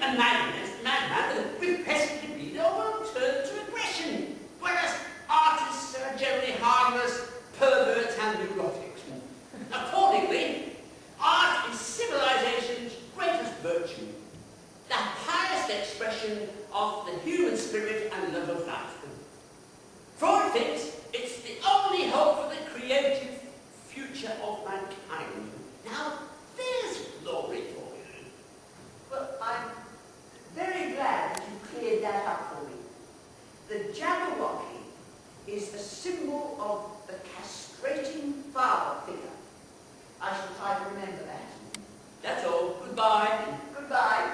and madman repressively be all turned to aggression, whereas artists are generally harmless perverts and neurotics. Accordingly, art is civilization's greatest virtue, the highest expression of the human spirit and love of life. Freud thinks it's the only hope for the creative future of mankind. Now, there's glory for you. Well, I'm very glad that you cleared that up for me. The Jabberwocky is a symbol of the castrating father figure. I shall try to remember that. That's all. Goodbye. Goodbye.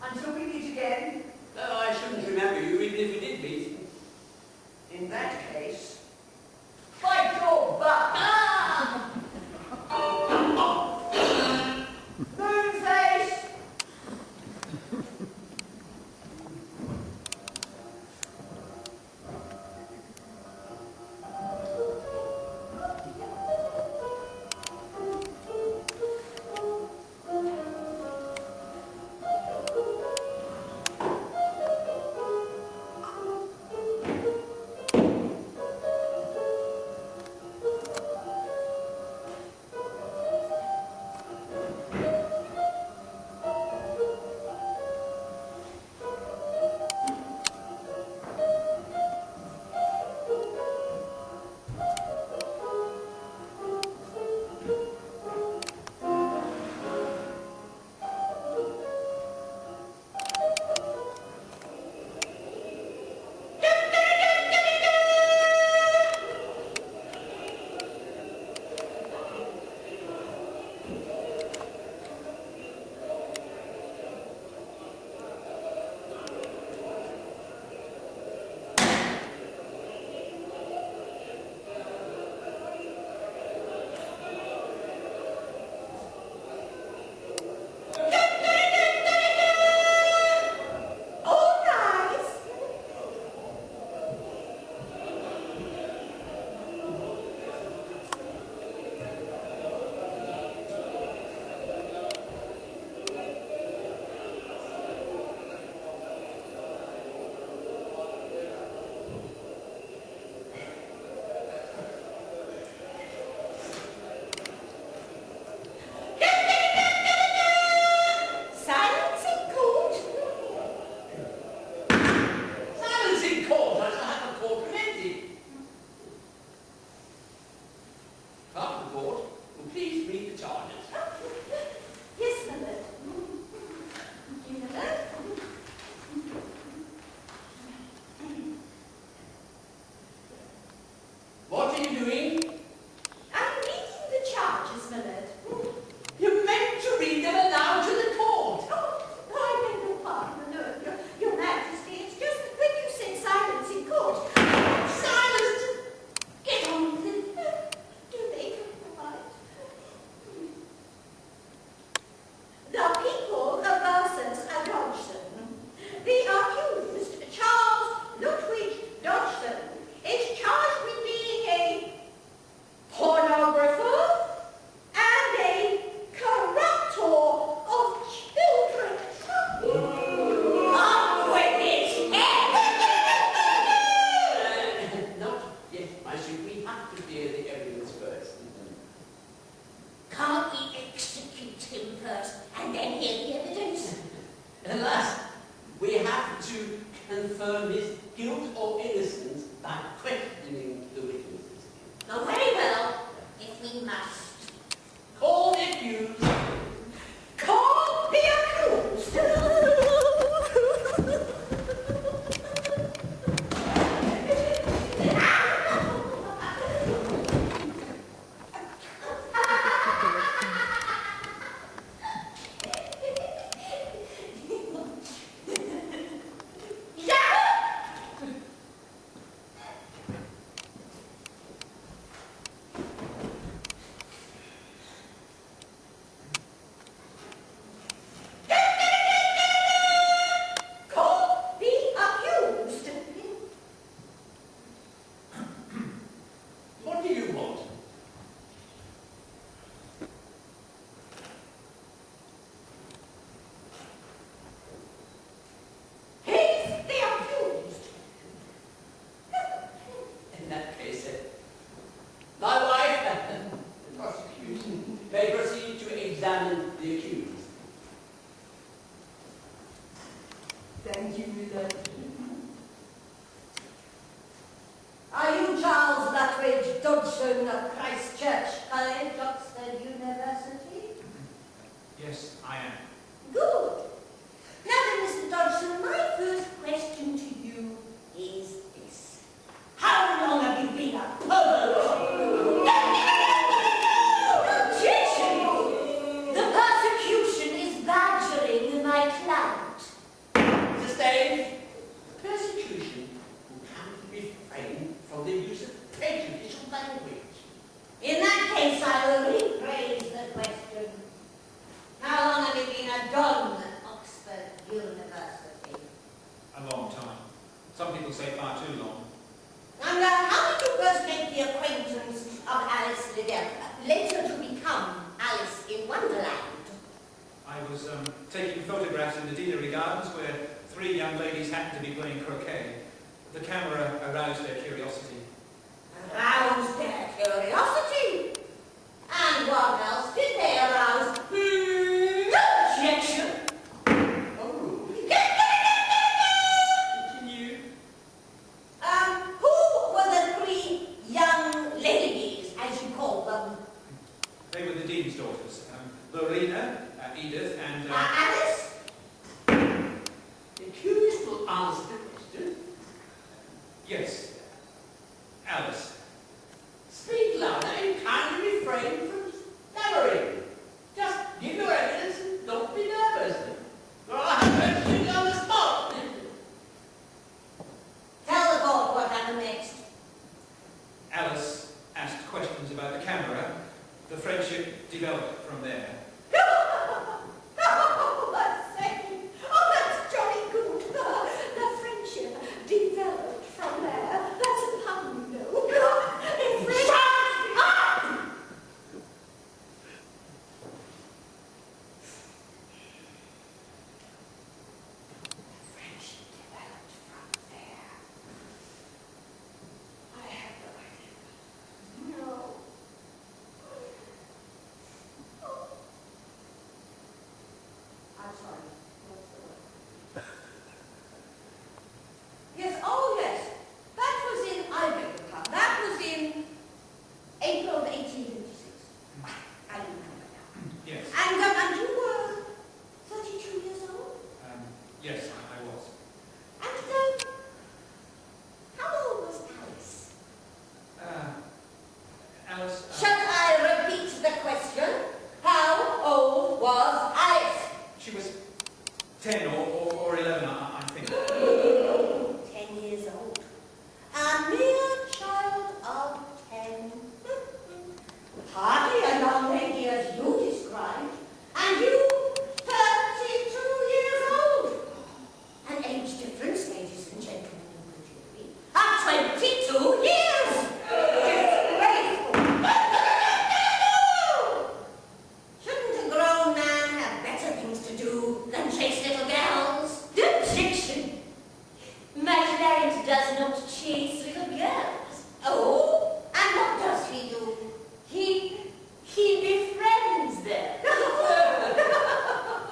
Until we meet again. Oh, I shouldn't remember you, even if we did meet. In that case, fight your butt! Ah! Moonface! may proceed to examine the accused. Thank you, Miller. Are you Charles Dodgson of Christchurch College, Oxford University? Yes, I am. Good. Now then, Mr. Dodgson, my first question to you is this. How long have you been a pervert? Objection! The persecution is badgering my client. Sustained. Persecution can be refrained from the use of prejudicial language. In that case, I will rephrase the question. How long have you been a don at Oxford University? A long time. Some people say far too long. And how did you first make the acquaintance of Alice Liddell, later to become Alice in Wonderland? I was taking photographs in the Deanery Gardens where 3 young ladies happened to be playing croquet. The camera aroused their curiosity. Aroused their curiosity? And what else did they arouse? Objection! Oh, continue. Who were the 3 young ladies, as you call them? They were the Dean's daughters. Lorena, Edith, and... Alice? The accused will answer the question. Yes. Alice. Speak louder and kindly refrain from stammering. Just give your evidence and don't be nervous. Or I'll have to shoot you on the spot. Tell the court what happened next. Alice asked questions about the camera. The friendship developed from there. That's jolly good. The friendship developed from there. That's a pun, you know. Shut up! The friendship developed from there. I have no idea. No. I'm sorry. What's the word? Yes, oh yes. That was in, I beg your pardon, that was in April of 1856. I remember now. Yes. And you were 32 years old? Yes, I was. And how old was Alice? Alice... Shall I repeat the question? How old was Alice? She was 10 or 11, I think. 10 years old. A mere child of 10. Hardly a young lady as you described. And you, 32 years old. An age difference, ladies and gentlemen, of 22 years. Disgraceful. Shouldn't a grown man have better things to do than chase little girls? Objection! My client does not chase little girls. Oh, and what does he do? He befriends them.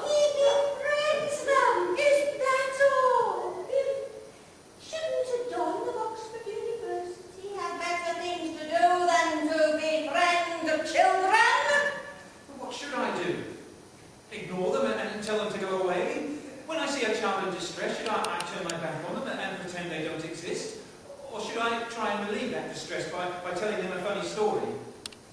He befriends them. Is that all? Shouldn't a don of Oxford University have better things to do than to befriend children? What should I do? Ignore them and tell them to go away? When I see a child in distress, should I turn my back on them and pretend they don't exist? Or should I try and relieve that distress by telling them a funny story?